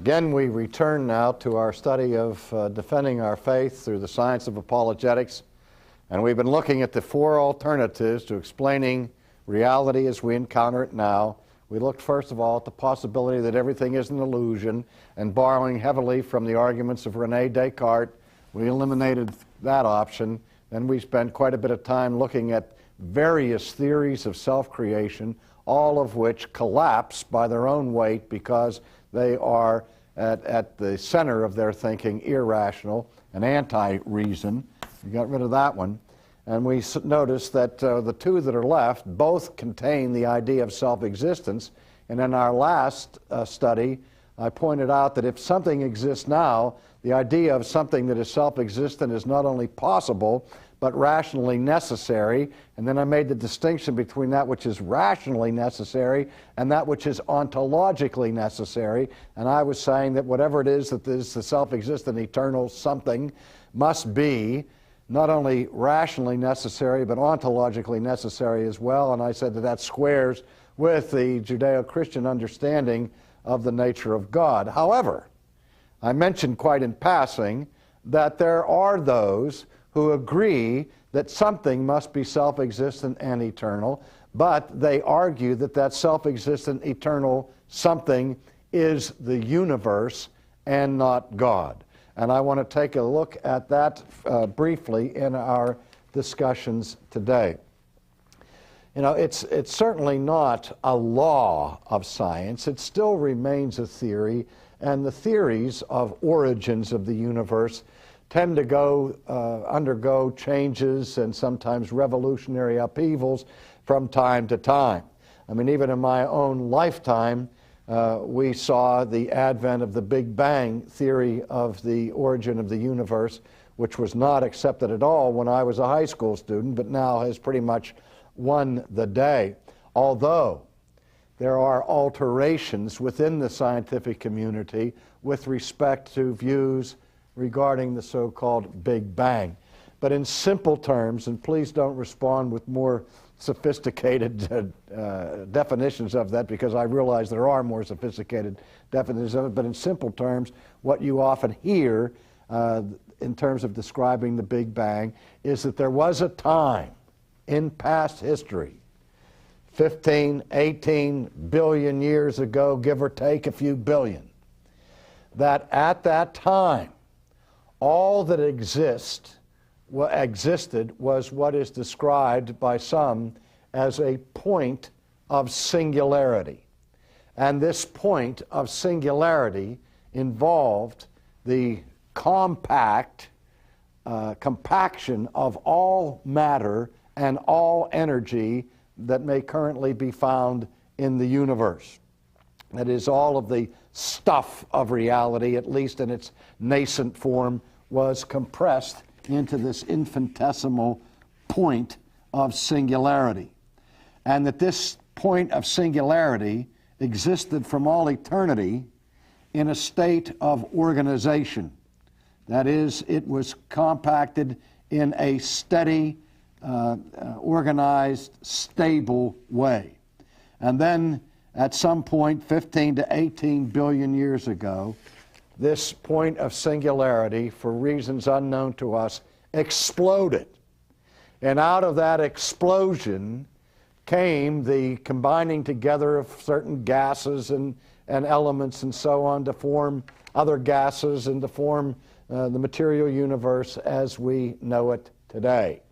Again, we return now to our study of defending our faith through the science of apologetics, and we've been looking at the four alternatives to explaining reality as we encounter it now. We looked first of all at the possibility that everything is an illusion, and borrowing heavily from the arguments of René Descartes, we eliminated that option. Then we spent quite a bit of time looking at various theories of self-creation, all of which collapse by their own weight because they are at the center of their thinking irrational and anti-reason. We got rid of that one. And we noticed that the two that are left both contain the idea of self-existence. And in our last study, I pointed out that if something exists now, the idea of something that is self-existent is not only possible, but rationally necessary. And then I made the distinction between that which is rationally necessary and that which is ontologically necessary. And I was saying that whatever it is that is the self-existent eternal something must be not only rationally necessary, but ontologically necessary as well. And I said that that squares with the Judeo-Christian understanding of the nature of God. However, I mentioned quite in passing that there are those who agree that something must be self-existent and eternal, but they argue that that self-existent eternal something is the universe and not God. And I want to take a look at that briefly in our discussions today. You know, it's certainly not a law of science. It still remains a theory, and the theories of origins of the universe tend to undergo changes and sometimes revolutionary upheavals from time to time. I mean, even in my own lifetime, we saw the advent of the Big Bang theory of the origin of the universe, which was not accepted at all when I was a high school student, but now has pretty much won the day. Although there are alterations within the scientific community with respect to views regarding the so-called Big Bang. But in simple terms, and please don't respond with more sophisticated definitions of that, because I realize there are more sophisticated definitions of it, but in simple terms, what you often hear in terms of describing the Big Bang is that there was a time in past history, 15, 18 billion years ago, give or take a few billion, that at that time, all that existed was what is described by some as a point of singularity. And this point of singularity involved the compaction of all matter and all energy that may currently be found in the universe. That is, all of the stuff of reality, at least in its nascent form, was compressed into this infinitesimal point of singularity. And that this point of singularity existed from all eternity in a state of organization. That is, it was compacted in a steady, organized, stable way. And then at some point, 15 to 18 billion years ago, this point of singularity, for reasons unknown to us, exploded. And out of that explosion came the combining together of certain gases and elements and so on to form other gases and to form the material universe as we know it today.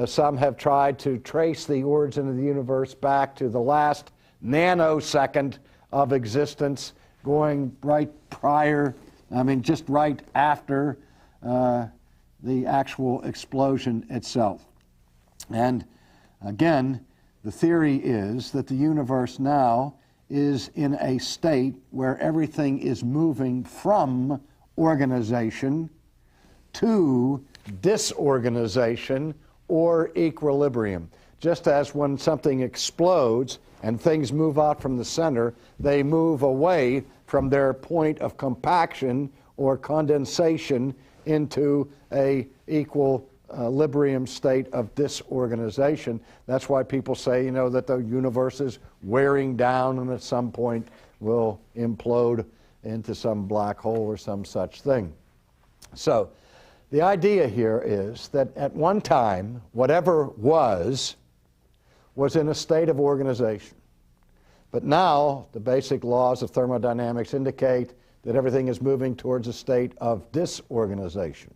Some have tried to trace the origin of the universe back to the last nanosecond of existence, going right prior, just right after the actual explosion itself. And again, the theory is that the universe now is in a state where everything is moving from organization to disorganization or equilibrium. Just as when something explodes and things move out from the center, they move away from their point of compaction or condensation into a equilibrium state of disorganization. That's why people say, that the universe is wearing down and at some point will implode into some black hole or some such thing. So the idea here is that at one time, whatever was in a state of organization. But now the basic laws of thermodynamics indicate that everything is moving towards a state of disorganization.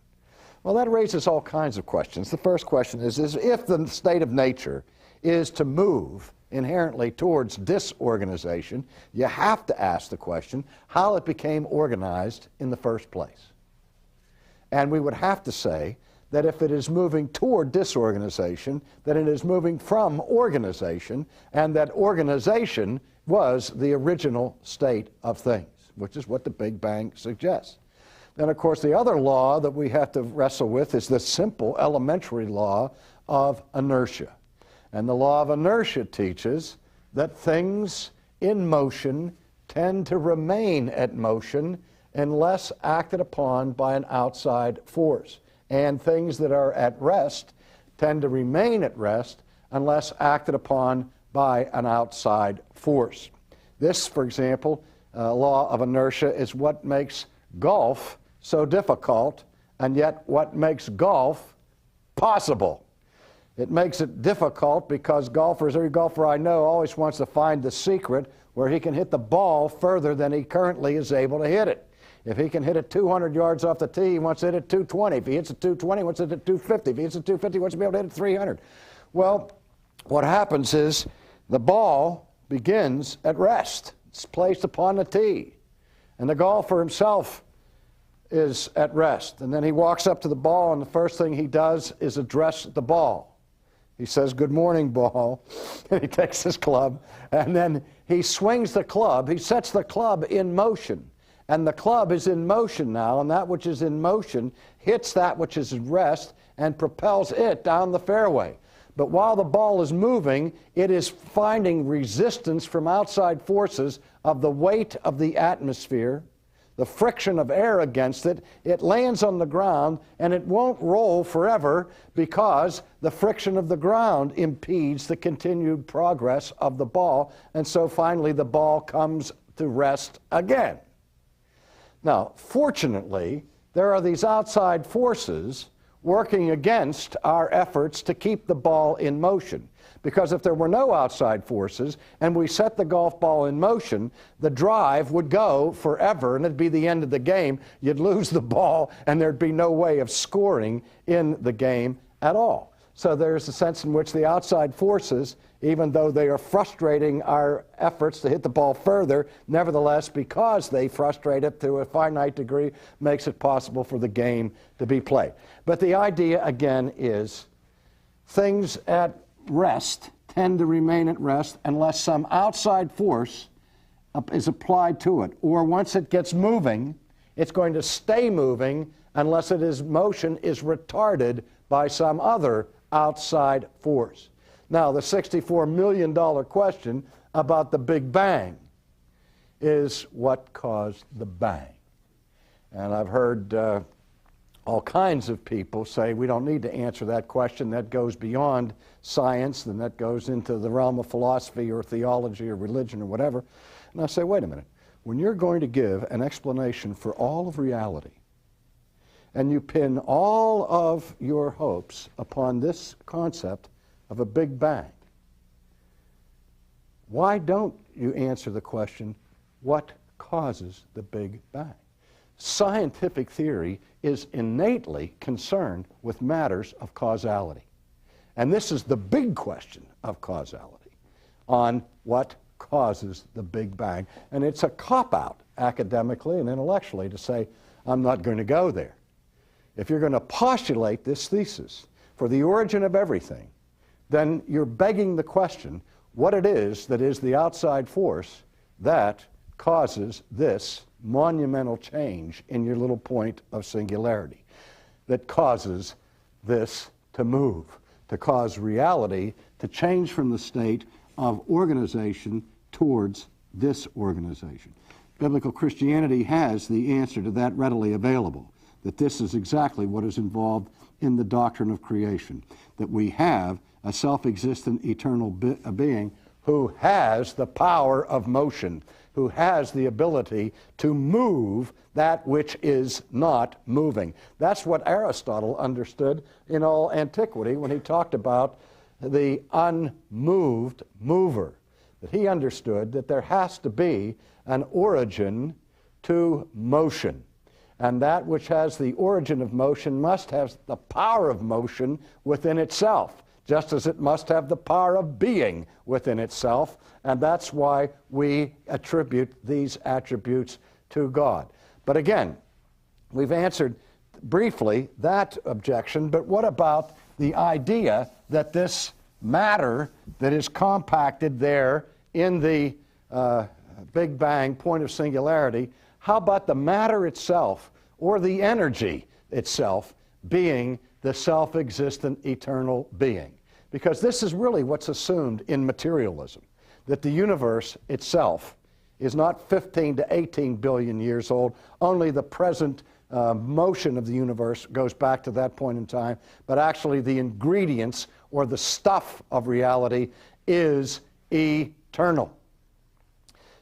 Well, that raises all kinds of questions. The first question is if the state of nature is to move inherently towards disorganization, you have to ask the question how it became organized in the first place. And we would have to say that if it is moving toward disorganization, that it is moving from organization, and that organization was the original state of things, which is what the Big Bang suggests. Then, of course, the other law that we have to wrestle with is the simple elementary law of inertia. And the law of inertia teaches that things in motion tend to remain at motion unless acted upon by an outside force. And things that are at rest tend to remain at rest unless acted upon by an outside force. This, for example, law of inertia is what makes golf so difficult, and yet what makes golf possible. It makes it difficult because every golfer I know always wants to find the secret where he can hit the ball further than he currently is able to hit it. If he can hit it 200 yards off the tee, he wants to hit it 220. If he hits it 220, he wants to hit it 250. If he hits it 250, he wants to be able to hit it 300. Well, what happens is the ball begins at rest. It's placed upon the tee. And the golfer himself is at rest. And then he walks up to the ball, and the first thing he does is address the ball. He says, "Good morning, ball." And he takes his club, and then he swings the club. He sets the club in motion. And the club is in motion now, and that which is in motion hits that which is at rest and propels it down the fairway. But while the ball is moving, it is finding resistance from outside forces of the weight of the atmosphere, the friction of air against it. It lands on the ground, and it won't roll forever because the friction of the ground impedes the continued progress of the ball, and so finally the ball comes to rest again. Now, fortunately, there are these outside forces working against our efforts to keep the ball in motion. Because if there were no outside forces and we set the golf ball in motion, the drive would go forever and it'd be the end of the game. You'd lose the ball and there'd be no way of scoring in the game at all. So there's a sense in which the outside forces, even though they are frustrating our efforts to hit the ball further, nevertheless, because they frustrate it to a finite degree, makes it possible for the game to be played. But the idea, again, is things at rest tend to remain at rest unless some outside force is applied to it. Or once it gets moving, it's going to stay moving unless its motion is retarded by some other outside force. Now, the $64 million question about the Big Bang is what caused the bang. And I've heard all kinds of people say we don't need to answer that question. That goes beyond science, and that goes into the realm of philosophy or theology or religion or whatever. And I say, wait a minute. When you're going to give an explanation for all of reality, and you pin all of your hopes upon this concept of a Big Bang, why don't you answer the question, what causes the Big Bang? Scientific theory is innately concerned with matters of causality. And this is the big question of causality, on what causes the Big Bang. And it's a cop-out academically and intellectually to say, I'm not going to go there. If you're going to postulate this thesis for the origin of everything, then you're begging the question what it is that is the outside force that causes this monumental change in your little point of singularity, that causes this to move, to cause reality to change from the state of organization towards disorganization. Biblical Christianity has the answer to that readily available, that this is exactly what is involved in the doctrine of creation, that we have a self-existent eternal being who has the power of motion, who has the ability to move that which is not moving. That's what Aristotle understood in all antiquity when he talked about the unmoved mover. That he understood that there has to be an origin to motion. And that which has the origin of motion must have the power of motion within itself, just as it must have the power of being within itself. And that's why we attribute these attributes to God. But again, we've answered briefly that objection, but what about the idea that this matter that is compacted there in the Big Bang point of singularity, how about the matter itself or the energy itself being the self-existent eternal being? Because this is really what's assumed in materialism, that the universe itself is not 15 to 18 billion years old. Only the present motion of the universe goes back to that point in time, but actually the ingredients or the stuff of reality is eternal.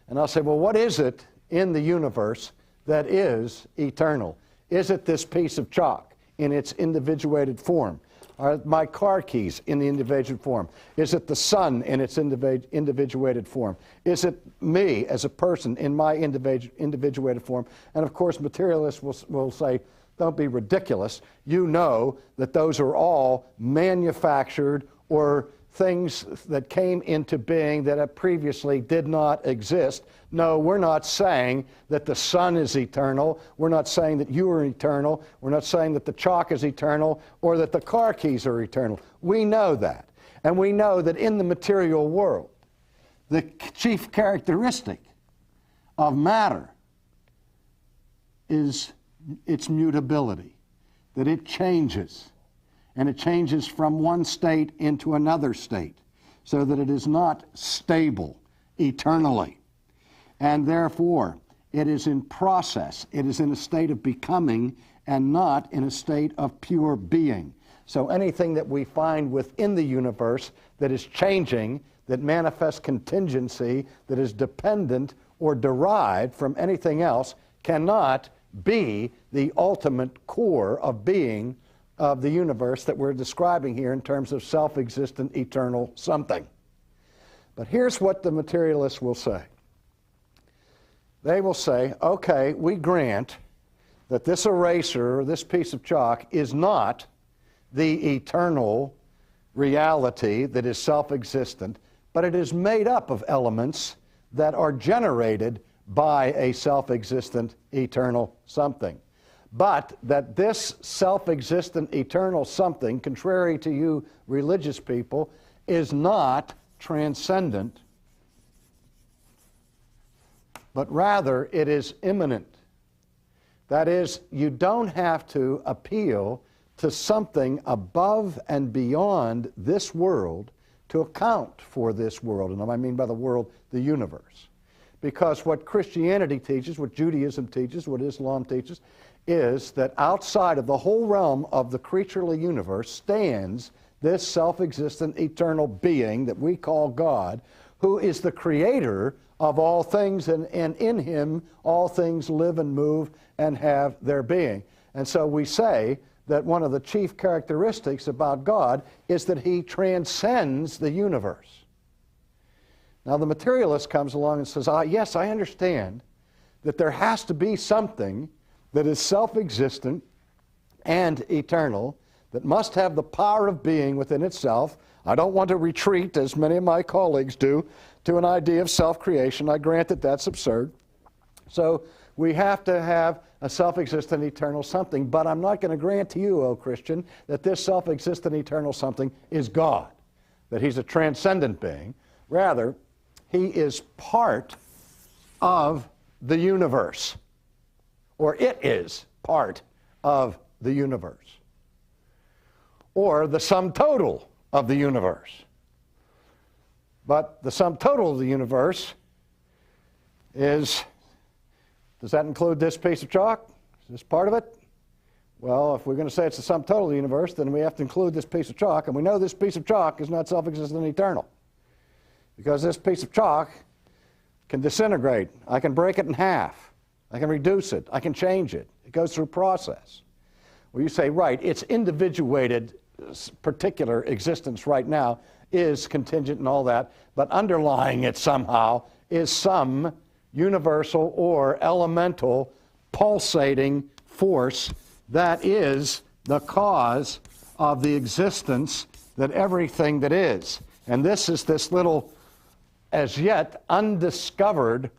And I'll say, well, what is it in the universe that is eternal? Is it this piece of chalk in its individuated form? Are my car keys in the individuated form? Is it the sun in its individuated form? Is it me as a person in my individuated form? And of course, materialists will say, don't be ridiculous. You know that those are all manufactured or things that came into being that previously did not exist. No, we're not saying that the sun is eternal. We're not saying that you are eternal. We're not saying that the chalk is eternal or that the car keys are eternal. We know that. And we know that in the material world, the chief characteristic of matter is its mutability, that it changes. And it changes from one state into another state, so that it is not stable eternally. And therefore, it is in process. It is in a state of becoming and not in a state of pure being. So anything that we find within the universe that is changing, that manifests contingency, that is dependent or derived from anything else, cannot be the ultimate core of being of the universe that we're describing here in terms of self-existent eternal something. But here's what the materialists will say. They will say, okay, we grant that this eraser or this piece of chalk is not the eternal reality that is self-existent, but it is made up of elements that are generated by a self-existent eternal something. But that this self-existent eternal something, contrary to you religious people, is not transcendent, but rather it is immanent. That is, you don't have to appeal to something above and beyond this world to account for this world. And I mean by the world, the universe. Because what Christianity teaches, what Judaism teaches, what Islam teaches, is that outside of the whole realm of the creaturely universe stands this self-existent eternal being that we call God, who is the creator of all things, and in him all things live and move and have their being. And so we say that one of the chief characteristics about God is that he transcends the universe. Now the materialist comes along and says, yes, I understand that there has to be something that is self-existent and eternal, that must have the power of being within itself. I don't want to retreat, as many of my colleagues do, to an idea of self-creation. I grant that that's absurd. So we have to have a self-existent eternal something, but I'm not going to grant to you, O Christian, that this self-existent eternal something is God, that he's a transcendent being. Rather, he is part of the universe, or it is part of the universe, or the sum total of the universe. But the sum total of the universe is, does that include this piece of chalk? Is this part of it? Well, if we're going to say it's the sum total of the universe, then we have to include this piece of chalk, and we know this piece of chalk is not self-existent and eternal. because this piece of chalk can disintegrate. I can break it in half. I can reduce it. I can change it. It goes through a process. Well, you say, right, its individuated particular existence right now is contingent and all that, but underlying it somehow is some universal or elemental pulsating force that is the cause of the existence that everything that is. And this is this little, as yet undiscovered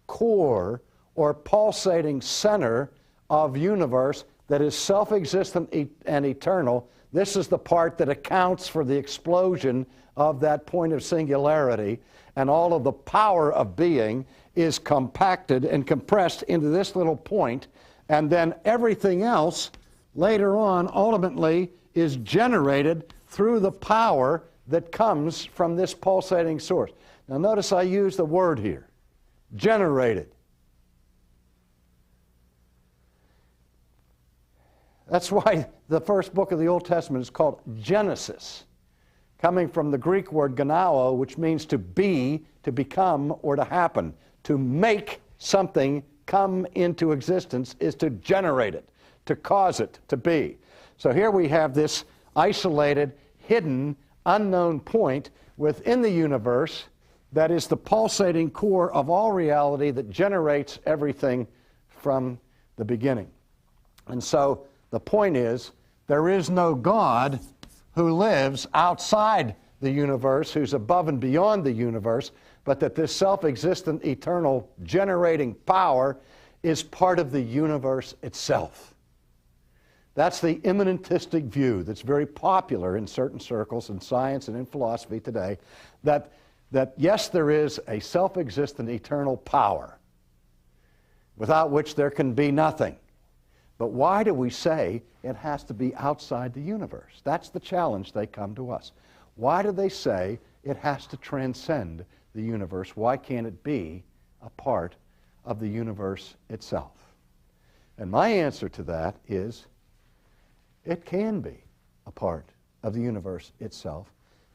core or pulsating center of universe that is self-existent and eternal. This is the part that accounts for the explosion of that point of singularity, and all of the power of being is compacted and compressed into this little point, and then everything else later on ultimately is generated through the power that comes from this pulsating source. Now notice I use the word here, generated. That's why the first book of the Old Testament is called Genesis, coming from the Greek word ganao, which means to be, to become, or to happen. To make something come into existence is to generate it, to cause it to be. So here we have this isolated, hidden, unknown point within the universe that is the pulsating core of all reality that generates everything from the beginning. And so the point is, there is no God who lives outside the universe, who's above and beyond the universe, but that this self-existent, eternal, generating power is part of the universe itself. That's the immanentistic view that's very popular in certain circles in science and in philosophy today, that yes, there is a self-existent, eternal power without which there can be nothing. But why do we say it has to be outside the universe? That's the challenge they come to us. Why do they say it has to transcend the universe? Why can't it be a part of the universe itself? And my answer to that is, it can be a part of the universe itself,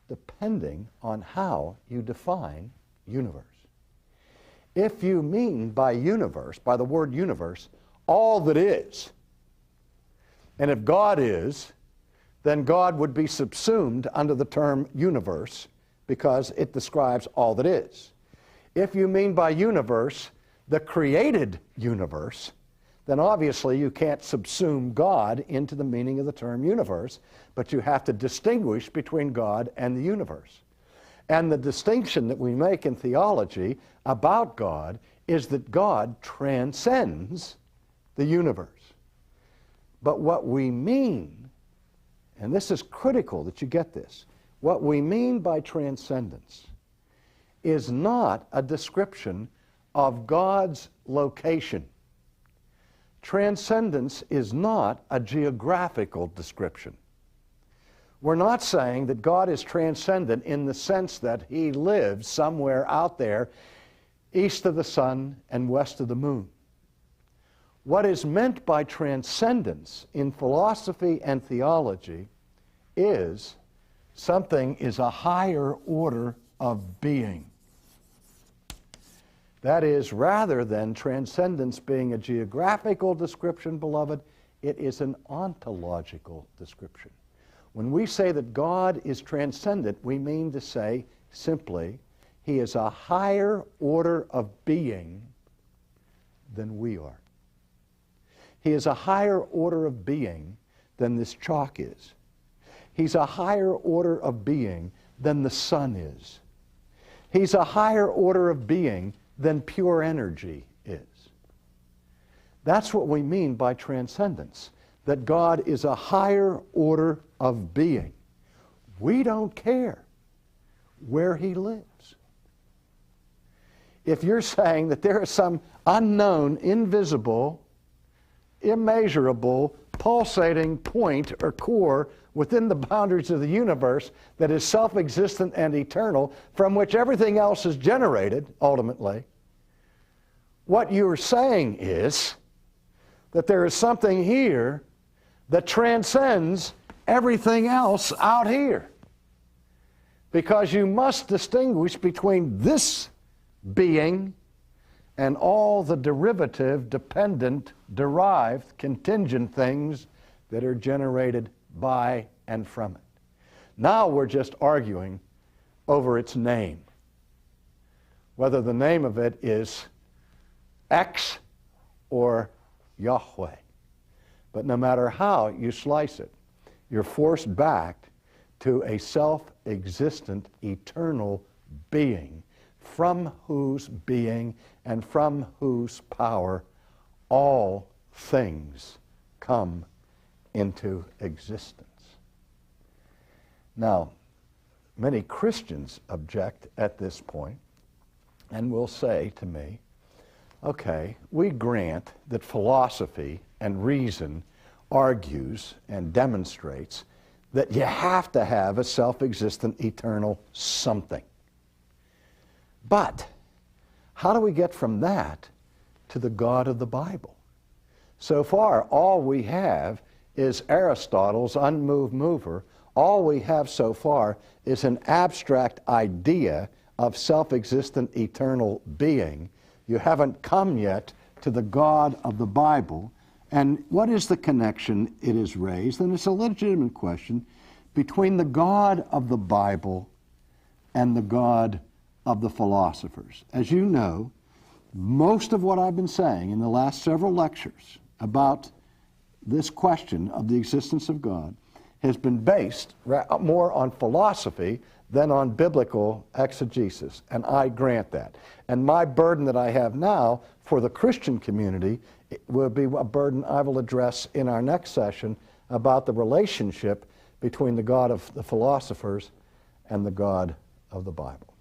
depending on how you define universe. If you mean by universe, by the word universe, all that is, and if God is, then God would be subsumed under the term universe because it describes all that is. If you mean by universe the created universe, then obviously you can't subsume God into the meaning of the term universe, but you have to distinguish between God and the universe. And the distinction that we make in theology about God is that God transcends the universe. But what we mean, and this is critical that you get this, what we mean by transcendence is not a description of God's location. Transcendence is not a geographical description. We're not saying that God is transcendent in the sense that He lives somewhere out there east of the sun and west of the moon. What is meant by transcendence in philosophy and theology is something is a higher order of being. That is, rather than transcendence being a geographical description, beloved, it is an ontological description. When we say that God is transcendent, we mean to say simply, He is a higher order of being than we are. He is a higher order of being than this chalk is. He's a higher order of being than the sun is. He's a higher order of being than pure energy is. That's what we mean by transcendence, that God is a higher order of being. We don't care where He lives. If you're saying that there is some unknown, invisible, immeasurable, pulsating point or core within the boundaries of the universe that is self-existent and eternal, from which everything else is generated, ultimately, what you're saying is that there is something here that transcends everything else out here. because you must distinguish between this being and all the derivative, dependent, derived, contingent things that are generated by and from it. Now we're just arguing over its name, whether the name of it is X or Yahweh. But no matter how you slice it, you're forced back to a self-existent, eternal being, from whose being and from whose power all things come into existence. Now, many Christians object at this point and will say to me, okay, we grant that philosophy and reason argues and demonstrates that you have to have a self-existent, eternal something. But how do we get from that to the God of the Bible? So far, all we have is Aristotle's unmoved mover. All we have so far is an abstract idea of self-existent, eternal being. You haven't come yet to the God of the Bible. And what is the connection it is raised? And it's a legitimate question between the God of the Bible and the God of the philosophers. As you know, most of what I've been saying in the last several lectures about this question of the existence of God has been based more on philosophy than on biblical exegesis, and I grant that. And my burden that I have now for the Christian community will be a burden I will address in our next session about the relationship between the God of the philosophers and the God of the Bible.